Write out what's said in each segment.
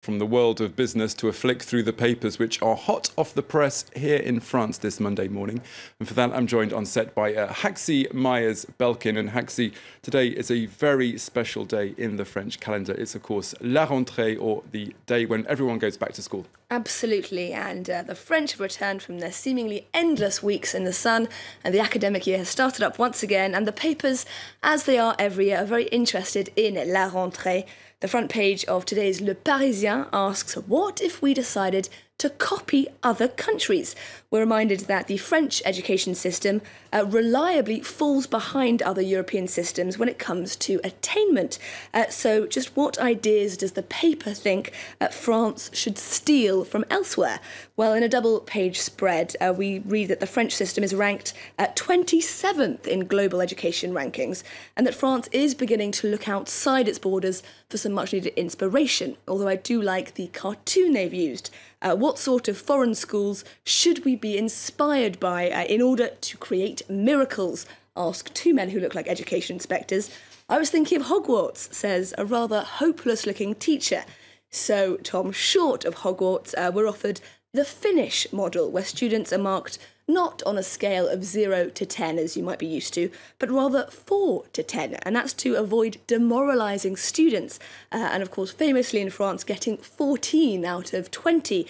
From the world of business to a flick through the papers, which are hot off the press here in France this Monday morning. And for that, I'm joined on set by Haxi Myers-Belkin. And Haxi, today is a very special day in the French calendar. It's, of course, La Rentrée, or the day when everyone goes back to school. Absolutely, and the French have returned from their seemingly endless weeks in the sun, and the academic year has started up once again, and the papers, as they are every year, are very interested in La Rentrée. The front page of today's Le Parisien asks, what if we decided to copy other countries? We're reminded that the French education system reliably falls behind other European systems when it comes to attainment. So just what ideas does the paper think France should steal from elsewhere? Well, in a double-page spread, we read that the French system is ranked at 27th in global education rankings, and that France is beginning to look outside its borders for some much-needed inspiration, although I do like the cartoon they've used. What sort of foreign schools should we be inspired by in order to create miracles? Ask two men who look like education inspectors. I was thinking of Hogwarts, says a rather hopeless-looking teacher. So, Tom, short of Hogwarts, we're offered the Finnish model, where students are marked not on a scale of 0 to 10, as you might be used to, but rather 4 to 10, and that's to avoid demoralising students. And of course, famously in France, getting 14 out of 20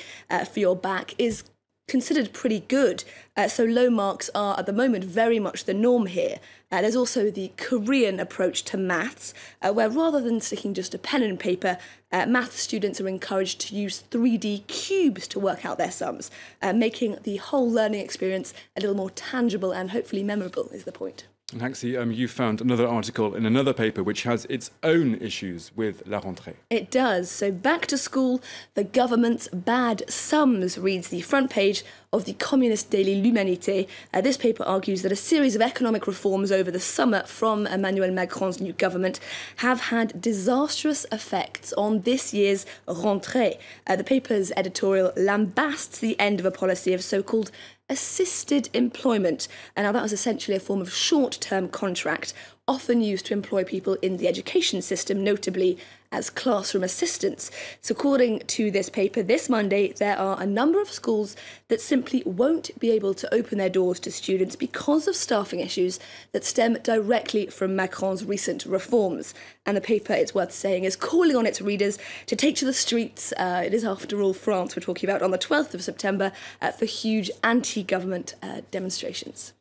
for your back is considered pretty good. So low marks are at the moment very much the norm here. There's also the Korean approach to maths, where rather than sticking just to pen and paper, maths students are encouraged to use 3D cubes to work out their sums, making the whole learning experience a little more tangible and hopefully memorable, is the point. And Haxi, you found another article in another paper which has its own issues with La Rentrée. It does. So back to school, the government's bad sums, reads the front page of the communist daily L'Humanité. This paper argues that a series of economic reforms over the summer from Emmanuel Macron's new government have had disastrous effects on this year's rentrée. The paper's editorial lambasts the end of a policy of so-called assisted employment. And now that was essentially a form of short-term contract, often used to employ people in the education system, notably as classroom assistants. So according to this paper, this Monday, there are a number of schools that simply won't be able to open their doors to students because of staffing issues that stem directly from Macron's recent reforms. And the paper, it's worth saying, is calling on its readers to take to the streets. It is, after all, France we're talking about, on the 12th of September for huge anti-government demonstrations.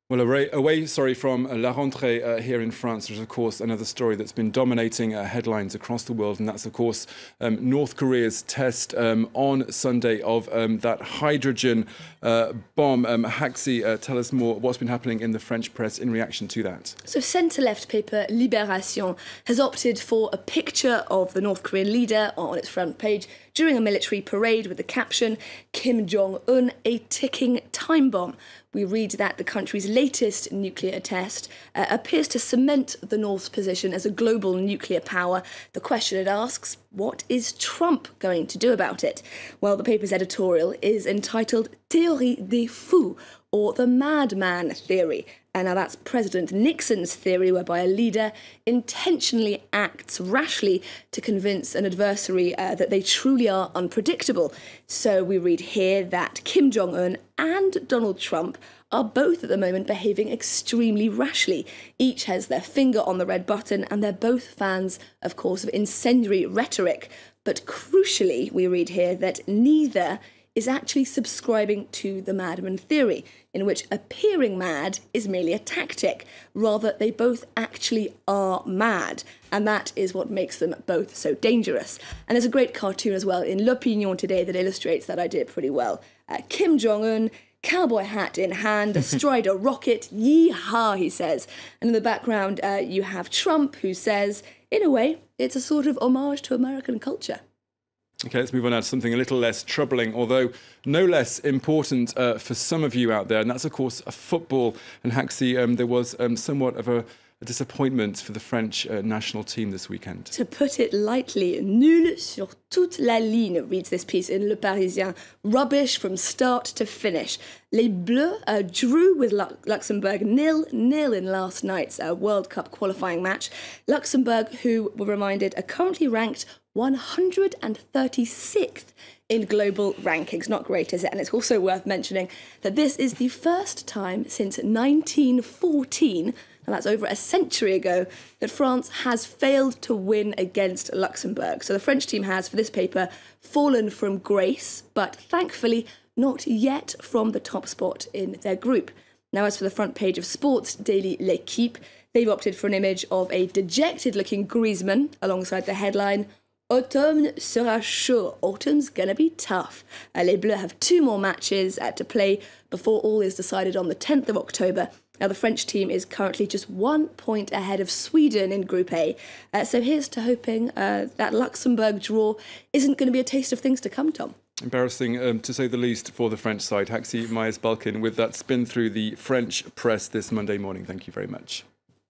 Well, away from La Rentrée here in France, there's, of course, another story that's been dominating headlines across the world, and that's, of course, North Korea's test on Sunday of that hydrogen bomb. Haxi, tell us more what's been happening in the French press in reaction to that. So centre-left paper Libération has opted for a picture of the North Korean leader on its front page during a military parade with the caption, "Kim Jong-un, a ticking time bomb." We read that the country's latest nuclear test appears to cement the North's position as a global nuclear power. The question it asks, what is Trump going to do about it? Well, the paper's editorial is entitled Théorie des fous, or the madman theory. And now that's President Nixon's theory, whereby a leader intentionally acts rashly to convince an adversary that they truly are unpredictable. So we read here that Kim Jong-un and Donald Trump are both at the moment behaving extremely rashly. Each has their finger on the red button, and they're both fans, of course, of incendiary rhetoric. But crucially, we read here that neither is actually subscribing to the madman theory, in which appearing mad is merely a tactic. Rather, they both actually are mad, and that is what makes them both so dangerous. And there's a great cartoon as well in L'Opinion today that illustrates that idea pretty well. Kim Jong-un, cowboy hat in hand, astride a rocket, yee-haw, he says. And in the background, you have Trump, who says, in a way, it's a sort of homage to American culture. OK, let's move on now to something a little less troubling, although no less important for some of you out there, and that's, of course, football. And Haxi, there was somewhat of a disappointment for the French national team this weekend. To put it lightly, nul sur toute la ligne, reads this piece in Le Parisien. Rubbish from start to finish. Les Bleus drew with Luxembourg 0-0 in last night's World Cup qualifying match. Luxembourg, who, we're reminded, are currently ranked 136th in global rankings. Not great, is it? And it's also worth mentioning that this is the first time since 1914, and that's over a century ago, that France has failed to win against Luxembourg. So the French team has, for this paper, fallen from grace, but thankfully not yet from the top spot in their group. Now, as for the front page of sports daily L'Équipe, they've opted for an image of a dejected-looking Griezmann alongside the headline, Automne sera chaud. Autumn's gonna be tough. Les Bleus have 2 more matches to play before all is decided on the 10th of October. Now, the French team is currently just 1 point ahead of Sweden in Group A. So here's to hoping that Luxembourg draw isn't going to be a taste of things to come, Tom. Embarrassing, to say the least, for the French side. Haxi Myers-Balkin with that spin through the French press this Monday morning. Thank you very much.